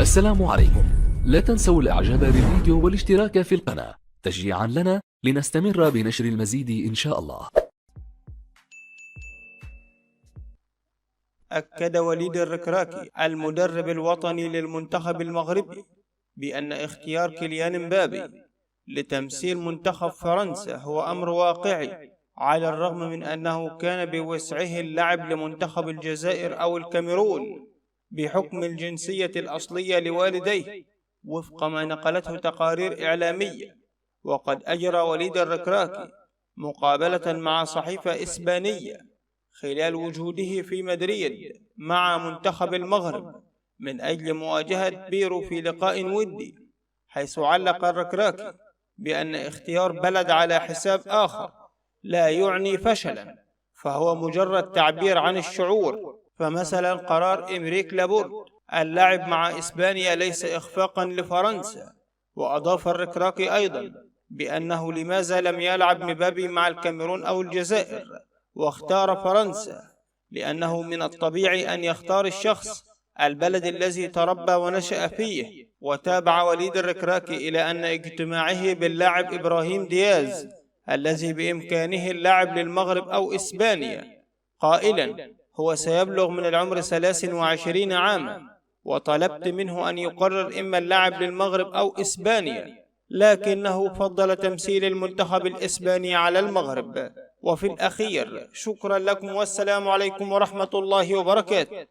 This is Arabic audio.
السلام عليكم. لا تنسوا الاعجاب بالفيديو والاشتراك في القناة تشجيعا لنا لنستمر بنشر المزيد إن شاء الله. أكد وليد الركراكي المدرب الوطني للمنتخب المغربي بأن اختيار كيليان امبابي لتمثيل منتخب فرنسا هو أمر واقعي، على الرغم من أنه كان بوسعه اللعب لمنتخب الجزائر أو الكاميرون بحكم الجنسية الأصلية لوالديه وفق ما نقلته تقارير إعلامية. وقد أجرى وليد الركراكي مقابلة مع صحيفة إسبانية خلال وجوده في مدريد مع منتخب المغرب من أجل مواجهة بيرو في لقاء ودي، حيث علق الركراكي بأن اختيار بلد على حساب آخر لا يعني فشلا، فهو مجرد تعبير عن الشعور. فمثلا قرار إمريك لابورد اللعب مع إسبانيا ليس إخفاقا لفرنسا. وأضاف الركراكي أيضا بأنه لماذا لم يلعب مبابي مع الكاميرون أو الجزائر واختار فرنسا، لأنه من الطبيعي أن يختار الشخص البلد الذي تربى ونشأ فيه. وتابع وليد الركراكي إلى أن اجتماعه باللاعب إبراهيم دياز الذي بإمكانه اللعب للمغرب أو إسبانيا، قائلا هو سيبلغ من العمر 23 عاما، وطلبت منه أن يقرر إما اللعب للمغرب أو إسبانيا، لكنه فضل تمثيل المنتخب الإسباني على المغرب. وفي الأخير شكرا لكم والسلام عليكم ورحمة الله وبركاته.